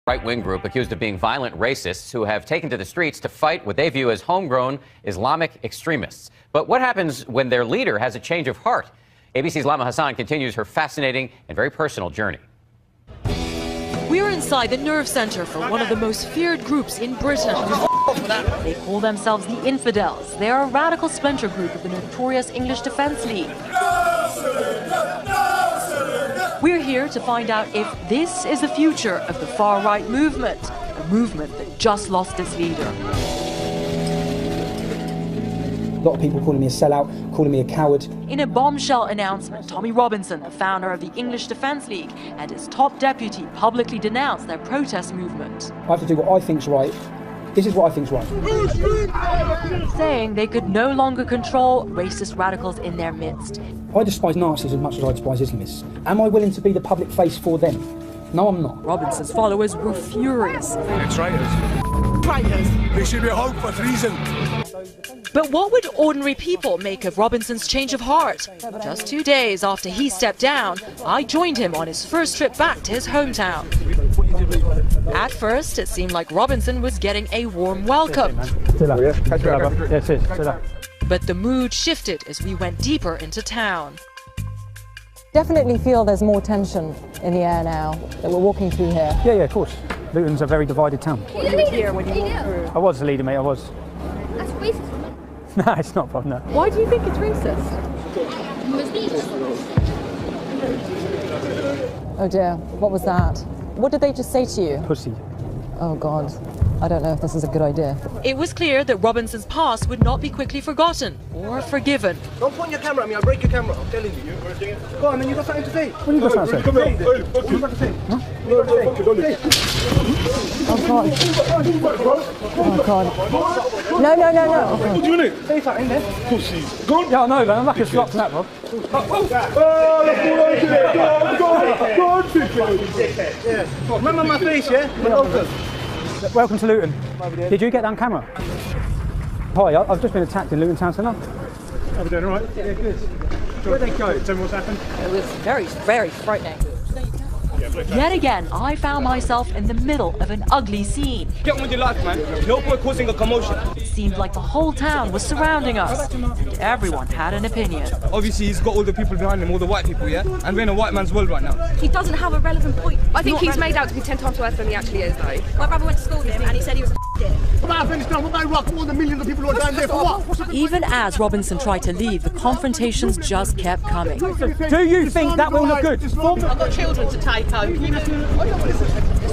right-wing group accused of being violent racists who have taken to the streets to fight what they view as homegrown Islamic extremists. But what happens when their leader has a change of heart? ABC's Lama Hassan continues her fascinating and very personal journey. We're inside the nerve center for one of the most feared groups in Britain. They call themselves the Infidels. They are a radical splinter group of the notorious English Defence League. We're here to find out if this is the future of the far-right movement, a movement that just lost its leader. A lot of people calling me a sellout, calling me a coward. In a bombshell announcement, Tommy Robinson, the founder of the English Defence League, and his top deputy publicly denounced their protest movement. I have to do what I think's right. This is what I think's right. Saying they could no longer control racist radicals in their midst. I despise Nazis as much as I despise Islamists. Am I willing to be the public face for them? No, I'm not. Robinson's followers were furious. They're traitors. Traitors. They should be hung for treason. But what would ordinary people make of Robinson's change of heart? Just 2 days after he stepped down, I joined him on his first trip back to his hometown. At first, it seemed like Robinson was getting a warm welcome. But the mood shifted as we went deeper into town. Definitely feel there's more tension in the air now that we're walking through here. Yeah, yeah, of course. Luton's a very divided town. Were you here when you walked through? I was the leader, mate, I was. That's racist, isn't it? No, it's not, Bob, no. Why do you think it's racist? Oh dear, what was that? What did they just say to you? Pussy. Oh God, I don't know if this is a good idea. It was clear that Robinson's past would not be quickly forgotten or forgiven. Don't point your camera at me, I'll break your camera, I'm telling you. Go on, man, you got something to say? What have you got something to say? What have you got to say? Huh? Oh God. Oh God. No, no, no, no. What do you mean? Say something then. Pussies. Go on. Yeah, I know, man, I'm like a slot from that, Bob. Remember my face, yeah? Welcome to Luton. Did you get that on camera? Hi, I've just been attacked in Luton Town Centre. Are we doing all right? Yeah, good. Where'd they go? Tell me what's happened. It was very, very frightening. Yet again, I found myself in the middle of an ugly scene. Get on with your life, man. No point causing a commotion. It seemed like the whole town was surrounding us, and everyone had an opinion. Obviously, he's got all the people behind him, all the white people, yeah? And we're in a white man's world right now. He doesn't have a relevant point. I think he's made out to be 10 times worse than he actually is, though. My brother went to school with him and he said he was Even as Robinson tried to leave, the confrontations just kept coming. Do you think that will look good? I've got children to take home.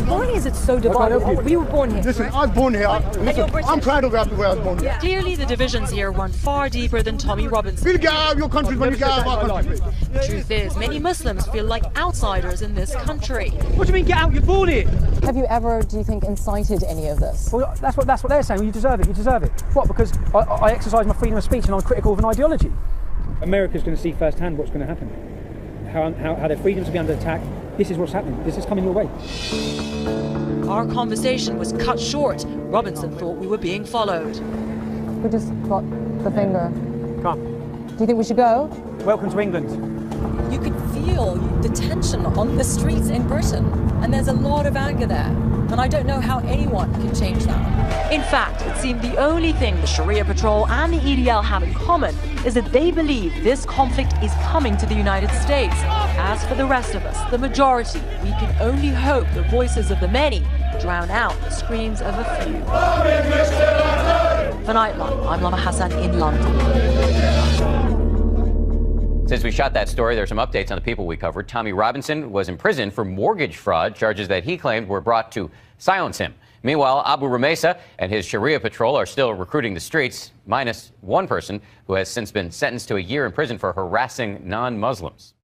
Why is it so divided? We were born here. Listen, I was born here. Listen, I'm proud of where I was born. Yeah. Clearly, the divisions here run far deeper than Tommy Robinson. We'll get out of your country when you get out of our country. The truth is, many Muslims feel like outsiders in this country. What do you mean, get out? You're born here. Have you ever, do you think, incited any of this? Well, that's what they're saying. Well, you deserve it. You deserve it. What? Because I exercise my freedom of speech and I'm critical of an ideology. America's going to see firsthand what's going to happen. How their freedoms will be under attack. This is what's happening. This is coming your way. Our conversation was cut short. Robinson thought we were being followed. We just got the finger. Come. Do you think we should go? Welcome to England. You could feel the tension on the streets in Britain, and there's a lot of anger there. And I don't know how anyone can change that. In fact, it seemed the only thing the Sharia Patrol and the EDL have in common is that they believe this conflict is coming to the United States. As for the rest of us, the majority, we can only hope the voices of the many drown out the screams of a few. For Nightline, I'm Lama Hassan in London. Since we shot that story, there are some updates on the people we covered. Tommy Robinson was imprisoned for mortgage fraud, charges that he claimed were brought to silence him. Meanwhile, Abu Rumesa and his Sharia patrol are still recruiting the streets, minus one person who has since been sentenced to a year in prison for harassing non-Muslims.